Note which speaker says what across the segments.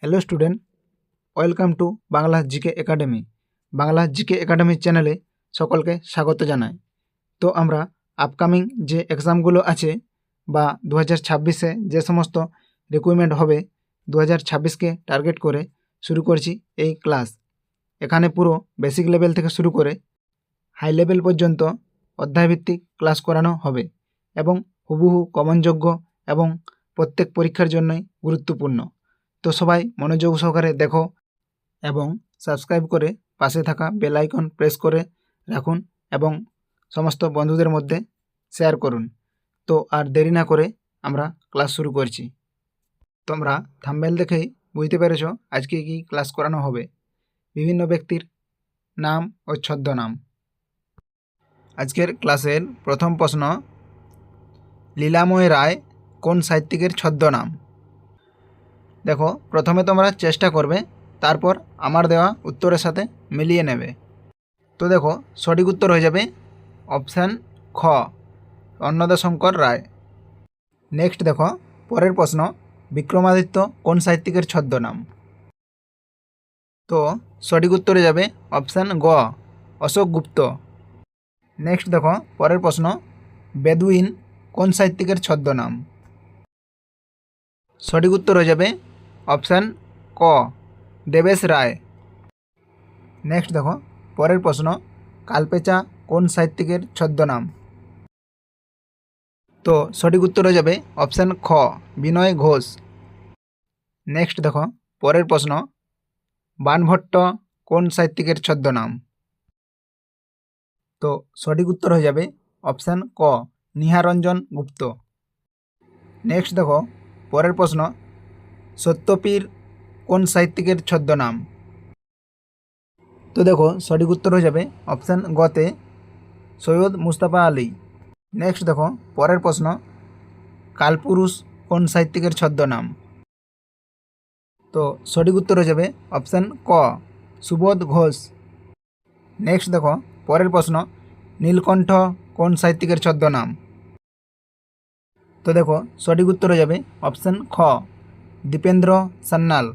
Speaker 1: Hello student, welcome to Bangla GK academy. Bangla GK academy চ্যানেলে সকলকে স্বাগত জানাই। তো আমরা আপকামিং যে এক্সামগুলো আছে বা 2026-এ যে সমস্ত রিক্রুটমেন্ট হবে 2026-কে টার্গেট করে শুরু করছি এই ক্লাস। এখানে পুরো বেসিক লেভেল থেকে শুরু করে হাই লেভেল পর্যন্ত অধ্যায়ভিত্তিক ক্লাস করানো হবে এবং হুবহু কমনযোগ্য এবং প্রত্যেক পরীক্ষার জন্যই গুরুত্বপূর্ণ। তো সবাই মনোযোগ সহকারে দেখো এবং সাবস্ক্রাইব করে পাশে থাকা বেল আইকন প্রেস করে রাখুন এবং সমস্ত বন্ধুদের মধ্যে শেয়ার করুন। তো আর দেরি না করে আমরা ক্লাস শুরু করছি। তোমরা থাম্বনেল দেখেই বুঝতে পেরেছ আজকে কি ক্লাস করানো হবে। বিভিন্ন ব্যক্তির নাম ও ছদ্মনাম। আজকের ক্লাসের প্রথম প্রশ্ন, লীলাময় রায় কোন সাহিত্যিকের ছদ্মনাম? দেখো, প্রথমে তোমরা চেষ্টা করবে, তারপর আমার দেওয়া উত্তরের সাথে মিলিয়ে নেবে। তো দেখো, সঠিক উত্তর হয়ে যাবে অপশান খ, অন্নদাশঙ্কর রায়। নেক্সট দেখো, পরের প্রশ্ন, বিক্রমাদিত্য কোন সাহিত্যিকের ছদ্মনাম? তো সঠিক উত্তরে যাবে অপশান গ, অশোক গুপ্ত। নেক্সট দেখো, পরের প্রশ্ন, বেদুইন কোন সাহিত্যিকের ছদ্মনাম? সঠিক উত্তর হয়ে যাবে অপশান ক, দেবেশ রায়। নেক্সট দেখো, পরের প্রশ্ন, কালপেচা কোন সাহিত্যিকের ছদ্মনাম? তো সঠিক উত্তর হয়ে যাবে অপশান খ, বিনয় ঘোষ। নেক্সট দেখো, পরের প্রশ্ন, বাণভট্ট কোন সাহিত্যিকের ছদ্মনাম? তো সঠিক উত্তর হয়ে যাবে অপশান ক, নিহারঞ্জন গুপ্ত। নেক্সট দেখো, পরের প্রশ্ন, সত্যপীর কোন সাহিত্যিকের ছদ্মনাম? তো দেখো, সঠিক উত্তর হয়ে যাবে অপশান গতে, সৈয়দ মুস্তাফা আলী। নেক্সট দেখো, পরের প্রশ্ন, কালপুরুষ কোন সাহিত্যিকের ছদ্মনাম? তো সঠিক উত্তর হয়ে যাবে অপশান ক, সুবোধ ঘোষ। নেক্সট দেখো, পরের প্রশ্ন, নীলকণ্ঠ কোন সাহিত্যিকের ছদ্মনাম? তো দেখো, সঠিক উত্তর হয়ে যাবে অপশান খ, দীপেন্দ্র সান্যাল।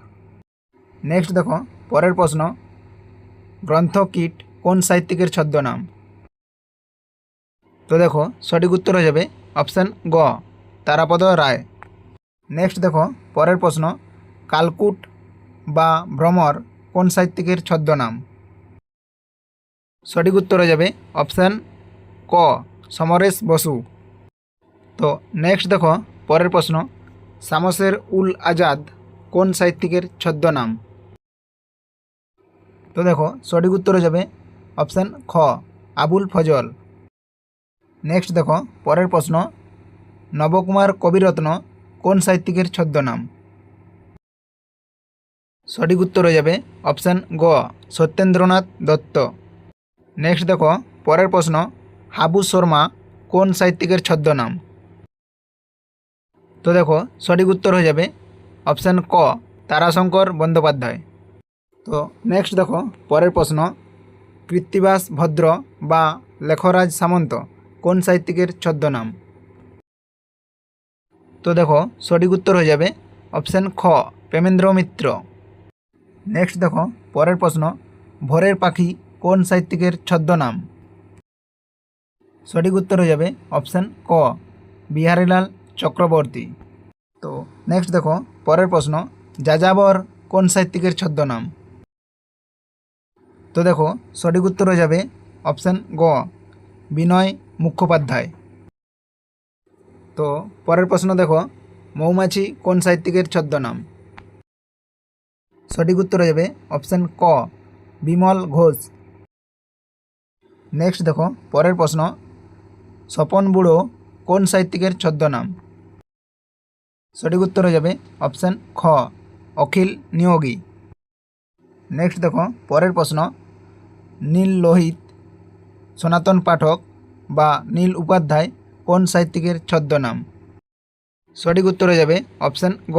Speaker 1: নেক্সট দেখো, পরের প্রশ্ন, গ্রন্থকীট কোন সাহিত্যিকের ছদ্মনাম? তো দেখো, সঠিক উত্তর হয়ে যাবে অপশান গ, তারাপদ রায়। নেক্সট দেখো, পরের প্রশ্ন, কালকুট বা ভ্রমর কোন সাহিত্যিকের ছদ্মনাম? সঠিক উত্তর হয়ে যাবে অপশান ক, সমরেশ বসু। তো নেক্সট দেখো, পরের প্রশ্ন, শামসের উল আজাদ কোন সাহিত্যিকের ছদ্মনাম? তো দেখো, সঠিক উত্তর হয়ে যাবে অপশান খ, আবুল ফজল। নেক্সট দেখো, পরের প্রশ্ন, নবকুমার কবিরত্ন কোন সাহিত্যিকের ছদ্মনাম? সঠিক উত্তর হয়ে যাবে অপশান গ, সত্যেন্দ্রনাথ দত্ত। নেক্সট দেখো, পরের প্রশ্ন, হাবু শর্মা কোন সাহিত্যিকের ছদ্মনাম? তো দেখো, সঠিক উত্তর হয়ে যাবে অপশান ক, তারাশঙ্কর বন্দ্যোপাধ্যায়। তো নেক্সট দেখো, পরের প্রশ্ন, কৃত্তিবাস ভদ্র বা লেখরাজ সামন্ত কোন সাহিত্যিকের ছদ্মনাম? তো দেখো, সঠিক উত্তর হয়ে যাবে অপশান খ, প্রেমেন্দ্র মিত্র। নেক্সট দেখো, পরের প্রশ্ন, ভোরের পাখি কোন সাহিত্যিকের ছদ্মনাম? সঠিক উত্তর হয়ে যাবে অপশান ক, বিহারীলাল চক্রবর্তী। তো নেক্সট দেখো, পরের প্রশ্ন, যাযাবর কোন সাহিত্যিকের ছদ্মনাম? তো দেখো, সঠিক উত্তর হয়ে যাবে অপশান গ, বিনয় মুখোপাধ্যায়। তো পরের প্রশ্ন দেখো, মৌমাছি কোন সাহিত্যিকের ছদ্মনাম? সঠিক উত্তর হয়ে যাবে অপশান ক, বিমল ঘোষ। নেক্সট দেখো, পরের প্রশ্ন, স্বপন বুড়ো কোন সাহিত্যিকের ছদ্মনাম? সঠিক উত্তর হয়ে যাবে অপশান খ, অখিল নিয়োগী। নেক্সট দেখো, পরের প্রশ্ন, নীল লোহিত, সনাতন পাঠক বা নীল উপাধ্যায় কোন সাহিত্যিকের ছদ্মনাম? সঠিক উত্তর হয়ে যাবে অপশান গ,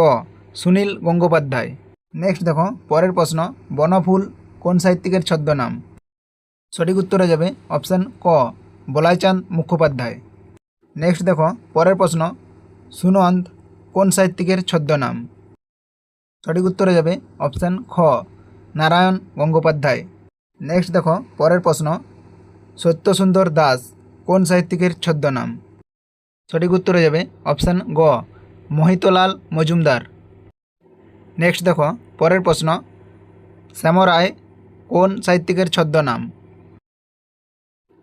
Speaker 1: সুনীল গঙ্গোপাধ্যায়। নেক্সট দেখো, পরের প্রশ্ন, বনফুল কোন সাহিত্যিকের ছদ্মনাম? সঠিক উত্তর হয়ে যাবে অপশান ক, বলাইচাঁদ মুখোপাধ্যায়। নেক্সট দেখো, পরের প্রশ্ন, সুনন্দ কোন সাহিত্যিকের ছদ্মনাম? সঠিক উত্তর হয়ে যাবে অপশান খ নারায়ণ গঙ্গোপাধ্যায়। নেক্সট দেখো পরের প্রশ্ন, সত্যসুন্দর দাস কোন সাহিত্যিকের ছদ্মনাম? সঠিক উত্তর হয়ে যাবে অপশান গ মোহিতলাল মজুমদার। নেক্সট দেখো পরের প্রশ্ন, শ্যামরায় কোন সাহিত্যিকের ছদ্মনাম?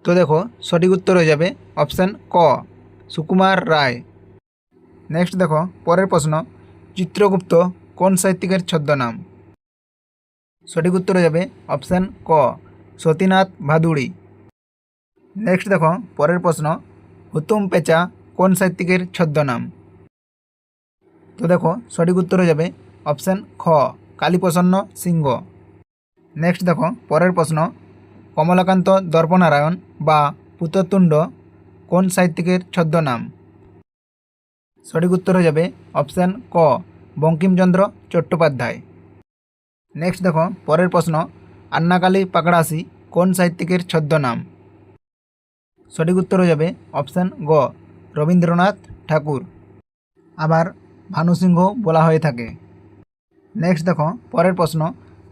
Speaker 1: তো দেখো সঠিক উত্তর হয়ে যাবে অপশান ক সুকুমার রায়। নেক্সট দেখো পরের প্রশ্ন, চিত্রগুপ্ত কোন সাহিত্যিকের ছদ্মনাম? সঠিক উত্তর হয়ে যাবে অপশান ক সতীনাথ ভাদুড়ি। নেক্সট দেখো পরের প্রশ্ন, হুতুম পেঁচা কোন সাহিত্যিকের ছদ্মনাম? তো দেখো সঠিক উত্তর হয়ে যাবে অপশান খ কালীপ্রসন্ন সিংহ। নেক্সট দেখো পরের প্রশ্ন, কমলাকান্ত দর্পনারায়ণ বা পুততুণ্ড কোন সাহিত্যিকের ছদ্মনাম? সঠিক উত্তর হয়ে যাবে অপশান ক বঙ্কিমচন্দ্র চট্টোপাধ্যায়। নেক্সট দেখো পরের প্রশ্ন, আন্নাকালী পাকড়াসি কোন সাহিত্যিকের ছদ্মনাম? সঠিক উত্তর হয়ে যাবে অপশান গ রবীন্দ্রনাথ ঠাকুর। আবার ভানুসিংহ বলা হয়ে থাকে। নেক্সট দেখো পরের প্রশ্ন,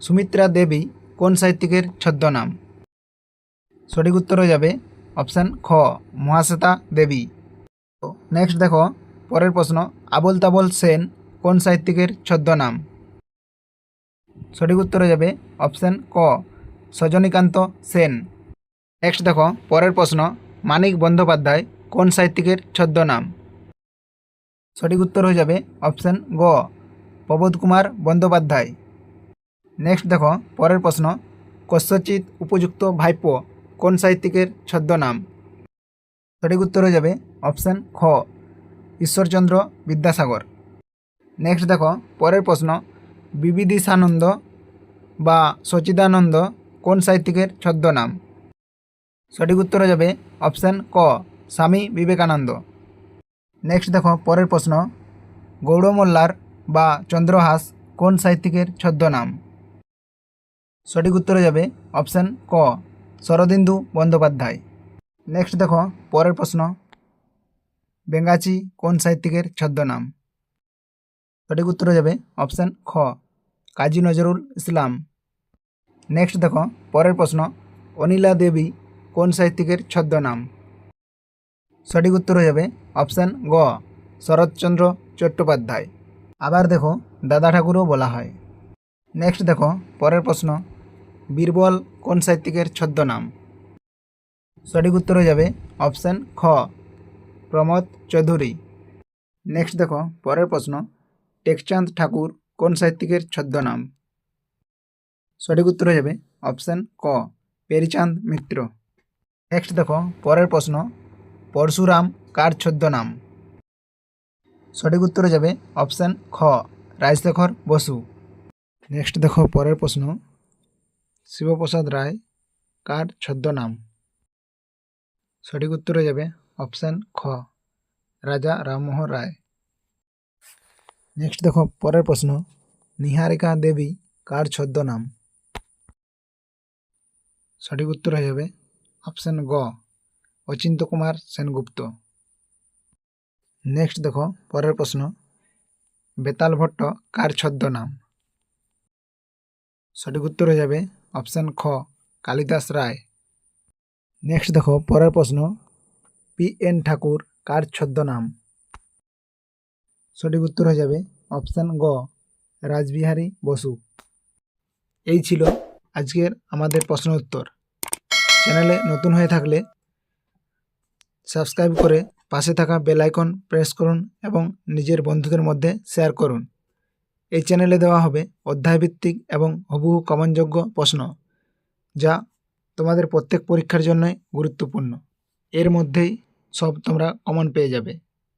Speaker 1: সুমিত্রা দেবী কোন সাহিত্যিকের ছদ্মনাম? সঠিক উত্তর হয়ে যাবে অপশান খ মহাশ্বেতা দেবী। নেক্সট দেখো পরের প্রশ্ন, আবোল তাবোল সেন কোন সাহিত্যিকের ছদ্মনাম? সঠিক উত্তর হয়ে যাবে অপশান ক সজনীকান্ত সেন। নেক্সট দেখো পরের প্রশ্ন, মানিক বন্দ্যোপাধ্যায় কোন সাহিত্যিকের ছদ্মনাম? সঠিক উত্তর হয়ে যাবে অপশান গ প্রবোধ কুমার বন্দ্যোপাধ্যায়। নেক্সট দেখো পরের প্রশ্ন, কস্যচিৎ উপযুক্ত ভাইপো কোন সাহিত্যিকের ছদ্মনাম? সঠিক উত্তর হয়ে যাবে অপশান খ ঈশ্বরচন্দ্র বিদ্যাসাগর। নেক্সট দেখো পরের প্রশ্ন, বিবিদিশানন্দ বা সচিদানন্দ কোন সাহিত্যিকের ছদ্মনাম? সঠিক উত্তর হয়ে যাবে অপশান ক স্বামী বিবেকানন্দ। নেক্সট দেখো পরের প্রশ্ন, গৌড়মোল্লার বা চন্দ্রহাস কোন সাহিত্যিকের ছদ্মনাম? সঠিক উত্তর হয়ে যাবে অপশান ক শরদিন্দু বন্দ্যোপাধ্যায়। নেক্সট দেখো পরের প্রশ্ন, বেঙ্গাচি কোন সাহিত্যিকের ছদ্মনাম? সঠিক উত্তর হয়ে যাবে অপশান খ কাজী নজরুল ইসলাম। নেক্সট দেখো পরের প্রশ্ন, অনিলা দেবী কোন সাহিত্যিকের ছদ্মনাম? সঠিক উত্তর হয়ে যাবে অপশান গ শরৎচন্দ্র চট্টোপাধ্যায়। আবার দেখো দাদা ঠাকুরও বলা হয়। নেক্সট দেখো পরের প্রশ্ন, বীরবল কোন সাহিত্যিকের ছদ্মনাম? সঠিক উত্তর হয়ে যাবে অপশান খ প্রমোদ চৌধুরী। নেক্সট দেখো পরের প্রশ্ন, টেকচাঁদ ঠাকুর কোন সাহিত্যিকের ছদ্মনাম? সঠিক উত্তর হয়ে যাবে অপশান ক পেরিচাঁদ মিত্র। নেক্সট দেখো পরের প্রশ্ন, পরশুরাম কার ছদ্মনাম? সঠিক উত্তর হয়ে যাবে অপশান খ রাজশেখর বসু। নেক্সট দেখো পরের প্রশ্ন, শিবপ্রসাদ রায় কার ছদ্মনাম? সঠিক উত্তর হয়ে যাবে অপশান খ রাজা রামমোহন রায়। নেক্সট দেখো পরের প্রশ্ন, নিহারিকা দেবী কার ছদ্মনাম? সঠিক উত্তর হয়ে যাবে অপশান গ অচিন্ত কুমার সেনগুপ্ত। নেক্সট দেখো পরের প্রশ্ন, বেতাল ভট্ট কার ছদ্মনাম? সঠিক উত্তর হয়ে যাবে অপশান খ কালিদাস রায়। নেক্সট দেখো পরের প্রশ্ন, পি.এন. ঠাকুর কার ছদ্মনাম? সঠিক উত্তর হয়ে যাবে অপশান গ রাসবিহারী বসু। এই ছিল আজকের আমাদের প্রশ্ন উত্তর। চ্যানেলে নতুন হয়ে থাকলে সাবস্ক্রাইব করে পাশে থাকা বেল আইকন প্রেস করুন এবং নিজের বন্ধুদের মধ্যে শেয়ার করুন। এই চ্যানেলে দেওয়া হবে অধ্যায়ভিত্তিক এবং হুবহু কমনযোগ্য প্রশ্ন, যা তোমাদের প্রত্যেক পরীক্ষার জন্যই গুরুত্বপূর্ণ। এর মধ্যেই সব তোমরা কমন পেয়ে যাবে।